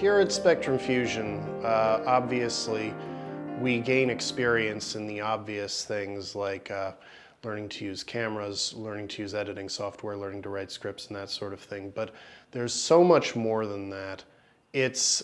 Here at Spectrum Fusion, obviously, we gain experience in the obvious things like learning to use cameras, learning to use editing software, learning to write scripts and that sort of thing. But there's so much more than that. It's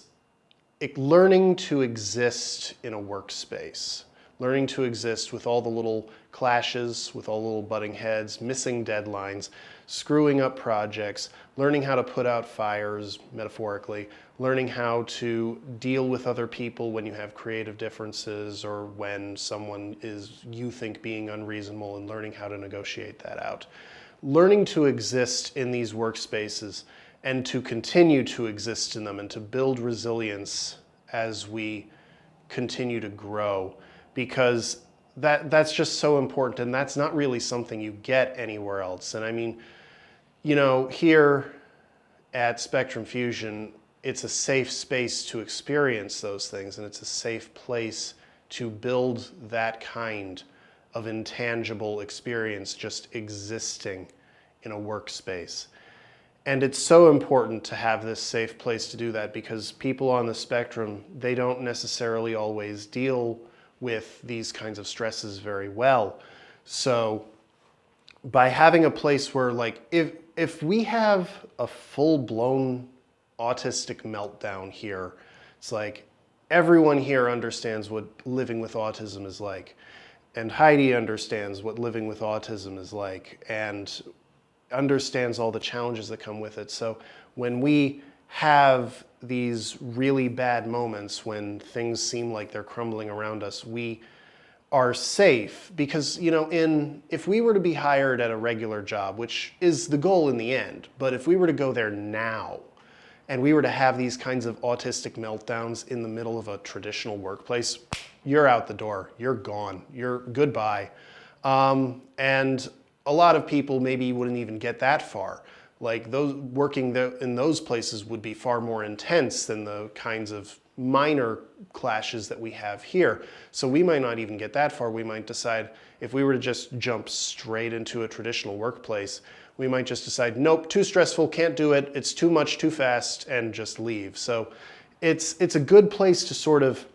learning to exist in a workspace, learning to exist with all the little clashes, with all the little butting heads, missing deadlines, screwing up projects, learning how to put out fires, metaphorically, learning how to deal with other people when you have creative differences or when someone is, you think, being unreasonable, and learning how to negotiate that out. Learning to exist in these workspaces and to continue to exist in them and to build resilience as we continue to grow, because that's just so important, and that's not really something you get anywhere else. And I mean, you know, here at Spectrum Fusion, it's a safe space to experience those things, and it's a safe place to build that kind of intangible experience, just existing in a workspace. And it's so important to have this safe place to do that, because people on the spectrum, they don't necessarily always deal with these kinds of stresses very well. So by having a place where, like, if we have a full-blown autistic meltdown here, it's like everyone here understands what living with autism is like, and Heidi understands what living with autism is like, and understands all the challenges that come with it. So when we have these really bad moments, when things seem like they're crumbling around us, we are safe, because, you know, if we were to be hired at a regular job, which is the goal in the end, but if we were to go there now and we were to have these kinds of autistic meltdowns in the middle of a traditional workplace, you're out the door, you're gone, you're goodbye. And a lot of people maybe wouldn't even get that far. Like, those working in those places would be far more intense than the kinds of minor clashes that we have here. So we might not even get that far. We might decide, if we were to just jump straight into a traditional workplace, we might just decide, nope, too stressful, can't do it, it's too much, too fast, and just leave. So it's a good place to sort of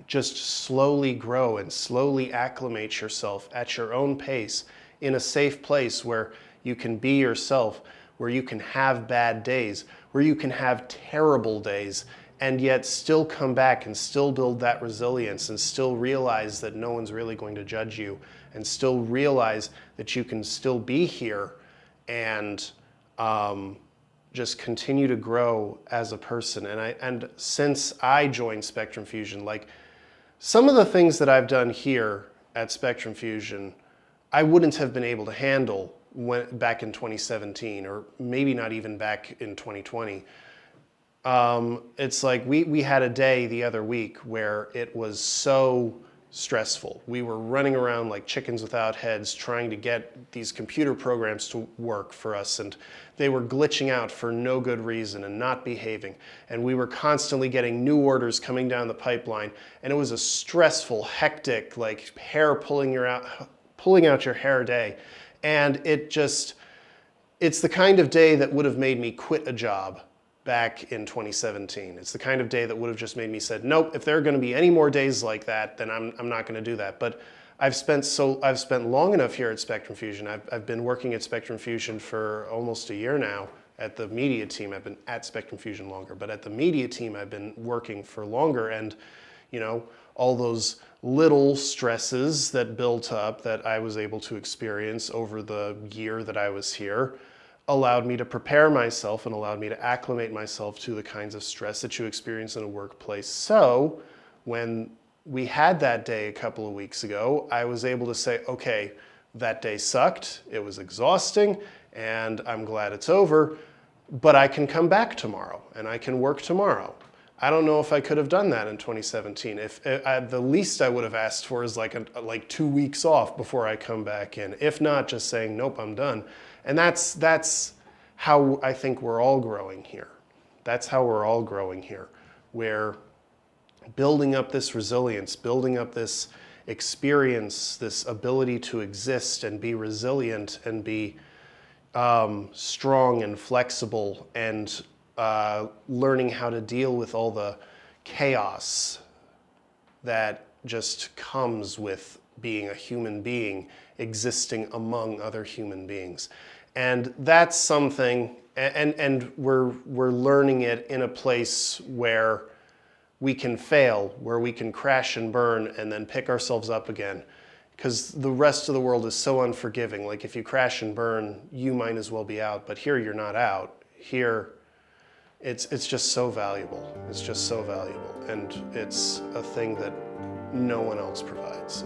just slowly grow and slowly acclimate yourself at your own pace in a safe place where you can be yourself, where you can have bad days, where you can have terrible days, and yet still come back and still build that resilience and still realize that no one's really going to judge you, and still realize that you can still be here and just continue to grow as a person. And since I joined Spectrum Fusion, like, some of the things that I've done here at Spectrum Fusion, I wouldn't have been able to handle back in 2017, or maybe not even back in 2020. It's like we had a day the other week where it was so stressful. We were running around like chickens without heads trying to get these computer programs to work for us, and they were glitching out for no good reason and not behaving. And we were constantly getting new orders coming down the pipeline, and it was a stressful, hectic, like hair pulling out your hair day. And it's the kind of day that would have made me quit a job back in 2017. It's the kind of day that would have just made me said, nope, if there are going to be any more days like that, then I'm not going to do that. But I've spent long enough here at Spectrum Fusion. I've been working at Spectrum Fusion for almost a year now at the media team. I've been at Spectrum Fusion longer, but at the media team I've been working for longer. And, you know, all those little stresses that built up that I was able to experience over the year that I was here allowed me to prepare myself and allowed me to acclimate myself to the kinds of stress that you experience in a workplace. So when we had that day a couple of weeks ago, I was able to say, okay, that day sucked, it was exhausting, and I'm glad it's over, but I can come back tomorrow and I can work tomorrow. I don't know if I could have done that in 2017. If the least I would have asked for is like 2 weeks off before I come back in. If not, just saying, nope, I'm done. And that's how I think we're all growing here. That's how we're all growing here. We're building up this resilience, building up this experience, this ability to exist and be resilient and be strong and flexible and learning how to deal with all the chaos that just comes with being a human being existing among other human beings. And that's something, and we're learning it in a place where we can fail, where we can crash and burn and then pick ourselves up again. Because the rest of the world is so unforgiving. Like if you crash and burn, you might as well be out. But here you're not out. Here, it's just so valuable. It's just so valuable. And it's a thing that no one else provides.